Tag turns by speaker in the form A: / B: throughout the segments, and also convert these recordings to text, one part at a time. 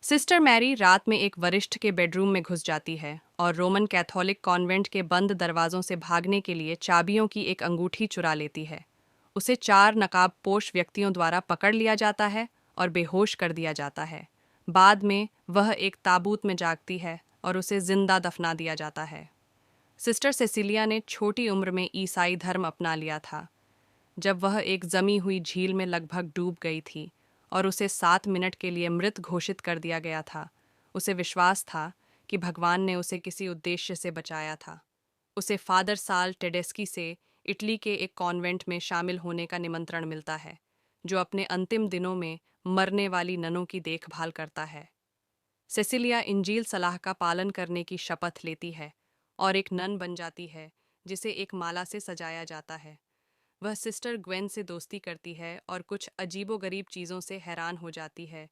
A: Sister Mary रात में एक वरिष्ठ के बेडरूम में घुस जाती है और रोमन कैथोलिक कॉन्वेंट के बंद दरवाजों से भागने के लिए चाबियों की एक अंगूठी चुरा लेती है। उसे 4 नकाबपोश व्यक्तियों द्वारा पकड़ लिया जाता है और बेहोश कर दिया जाता है। बाद में वह एक ताबूत में जागती है और उसे जिंदा दफना दिया जाता है। सिस्टर सेसिलिया ने छोटी उम्र में ईसाई धर्म अपना लिया था। जब वह एक जमी हुई झील में लगभग डूब गई थी और उसे 7 मिनट के लिए मृत घोषित कर दिया गया था, उसे विश्वास था कि भगवान ने उसे किसी उद्देश्य से बचाया था। उसे फादर साल टेडेस्की से इटली के एक कॉन्वेंट में शामिल होने का निमंत्रण मिलता है, जो अपने अंतिम दिनों में मरने वाली ननों की देखभाल करता है। सेसिलिया इंजील सलाह का पालन करने की शपथ लेती है और एक नन बन जाती है, जिसे एक माला से सजाया जाता है। वह सिस्टर ग्वेन से दोस्ती करती है और कुछ अजीबोगरीब चीज़ों से हैरान हो जाती है,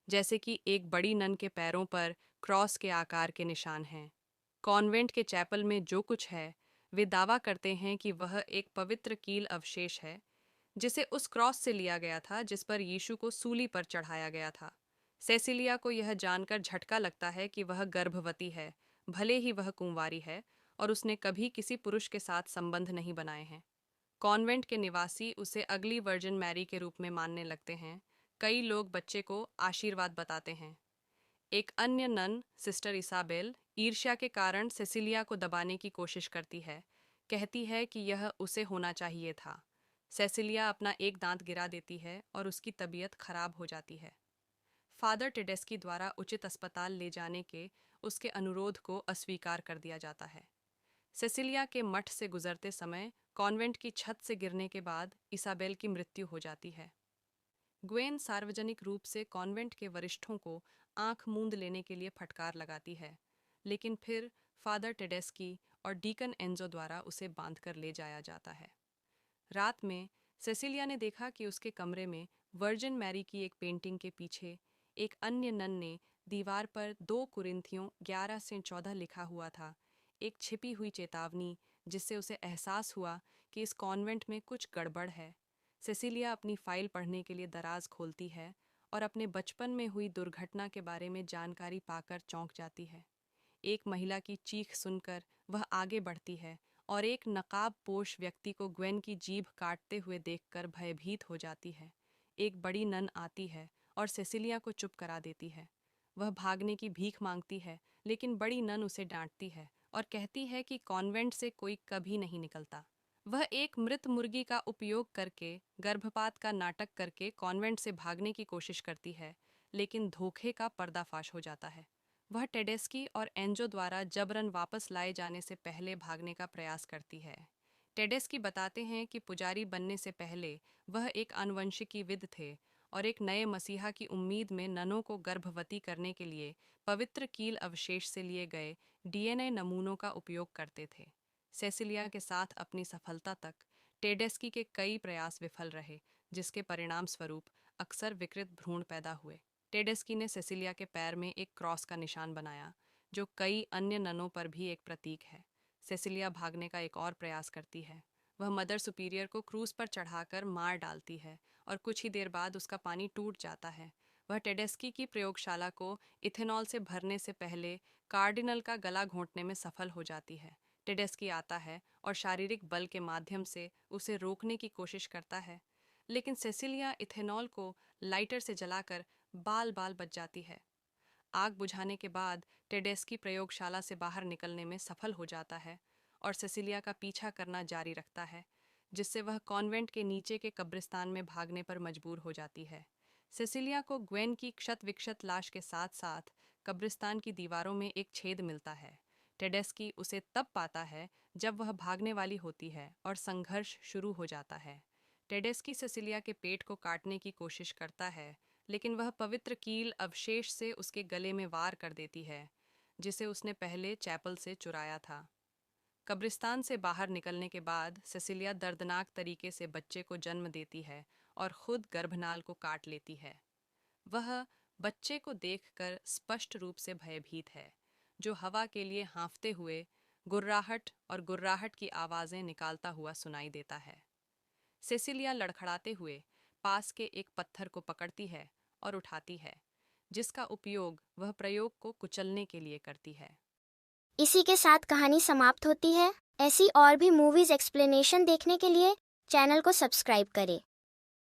A: जैसे कि एक बड़ी नन के पैरों पर क्रॉस के आकार के निशान हैं। कॉन्वेंट के चैपल में जो कुछ है, वे दावा करते हैं कि वह एक पवित्र कील अवशेष है, जिसे उस क्रॉस से लिया गया था जिस पर यीशु को सूली पर चढ़ाया गया था। सेसिलिया को यह जानकर झटका लगता है कि वह गर्भवती है, भले ही वह कुंवारी है और उसने कभी किसी पुरुष के साथ संबंध नहीं बनाए हैं। कॉन्वेंट के निवासी उसे अगली वर्जिन मैरी के रूप में मानने लगते हैं। कई लोग बच्चे को आशीर्वाद बताते हैं। एक अन्य नन, सिस्टर इसाबेल, ईर्ष्या के कारण सेसिलिया को दबाने की कोशिश करती है। कहती है कि यह उसे होना चाहिए था। सेसिलिया अपना एक दांत गिरा देती है और उसकी तबीयत खराब हो जाती है। फादर टेडेस्की द्वारा उचित अस्पताल ले जाने के उसके अनुरोध को अस्वीकार कर दिया जाता है। सेसिलिया के मठ से गुजरते समय कॉन्वेंट की छत से गिरने के बाद इसाबेल की मृत्यु हो जाती है। ग्वेन सार्वजनिक रूप से कॉन्वेंट के वरिष्ठों को आंख मूंद लेने के लिए फटकार लगाती है, लेकिन फिर फादर टेडेस्की और डीकन एंजो द्वारा उसे बांधकर ले जाया जाता है। रात में सेसिलिया ने देखा कि उसके कमरे में वर्जिन मैरी की एक पेंटिंग के पीछे एक अन्य नन ने दीवार पर 2 कुरिन्थियों 11 से 14 लिखा हुआ था, एक छिपी हुई चेतावनी जिससे उसे एहसास हुआ कि इस कॉन्वेंट में कुछ गड़बड़ है। सेसिलिया अपनी फाइल पढ़ने के लिए दराज खोलती है और अपने बचपन में हुई दुर्घटना के बारे में जानकारी पाकर चौंक जाती है। एक महिला की चीख सुनकर वह आगे बढ़ती है और एक नकाबपोश व्यक्ति को ग्वेन की जीभ काटते हुए देखकर भयभीत हो जाती है। एक बड़ी नन आती है और सेसिलिया को चुप करा देती है। वह भागने की भीख मांगती है, लेकिन बड़ी नन उसे डांटती है और कहती है कि कॉन्वेंट से कोई कभी नहीं निकलता। वह एक मृत मुर्गी का उपयोग करके गर्भपात का नाटक करके कॉन्वेंट से भागने की कोशिश करती है, लेकिन धोखे का पर्दाफाश हो जाता है। वह टेडेस्की और एंजो द्वारा जबरन वापस लाए जाने से पहले भागने का प्रयास करती है। टेडेस्की बताते हैं कि पुजारी बनने से पहले वह एक आनुवंशिकीविद थे और एक नए मसीहा की उम्मीद में ननों को गर्भवती करने के लिए पवित्र कील अवशेष से लिए गए डीएनए नमूनों का उपयोग करते थे। सेसिलिया के साथ अपनी सफलता तक टेडेस्की के कई प्रयास विफल रहे, जिसके परिणाम स्वरूप अक्सर विकृत भ्रूण पैदा हुए। टेडेस्की ने सेसिलिया के पैर में एक क्रॉस का निशान बनाया, जो कई अन्य ननों पर भी एक प्रतीक है। सेसिलिया भागने का एक और प्रयास करती है। वह मदर सुपीरियर को क्रूज पर चढ़ाकर मार डालती है और कुछ ही देर बाद उसका पानी टूट जाता है। वह टेडेस्की की प्रयोगशाला को इथेनॉल से भरने से पहले कार्डिनल का गला घोंटने में सफल हो जाती है। टेडेस्की आता है और शारीरिक बल के माध्यम से उसे रोकने की कोशिश करता है, लेकिन सेसिलिया इथेनॉल को लाइटर से जलाकर बाल बाल बच जाती है। आग बुझाने के बाद टेडेस्की प्रयोगशाला से बाहर निकलने में सफल हो जाता है और सेसिलिया का पीछा करना जारी रखता है, जिससे वह कॉन्वेंट के नीचे के कब्रिस्तान में भागने पर मजबूर हो जाती है। सेसिलिया को ग्वेन की क्षत विक्षत लाश के साथ साथ कब्रिस्तान की दीवारों में एक छेद मिलता है। टेडेस्की उसे तब पाता है जब वह भागने वाली होती है और संघर्ष शुरू हो जाता है। टेडेस्की सेसिलिया के पेट को काटने की कोशिश करता है, लेकिन वह पवित्र कील अवशेष से उसके गले में वार कर देती है, जिसे उसने पहले चैपल से चुराया था। कब्रिस्तान से बाहर निकलने के बाद सेसिलिया दर्दनाक तरीके से बच्चे को जन्म देती है और खुद गर्भनाल को काट लेती है। वह बच्चे को देखकर स्पष्ट रूप से भयभीत है, जो हवा के लिए हाँफते हुए गुर्राहट की आवाज़ें निकालता हुआ सुनाई देता है। सेसिलिया लड़खड़ाते हुए पास के एक पत्थर को पकड़ती है और उठाती है, जिसका उपयोग वह प्रयोग को कुचलने के लिए करती है।
B: इसी के साथ कहानी समाप्त होती है। ऐसी और भी मूवीज एक्सप्लेनेशन देखने के लिए चैनल को सब्सक्राइब करें।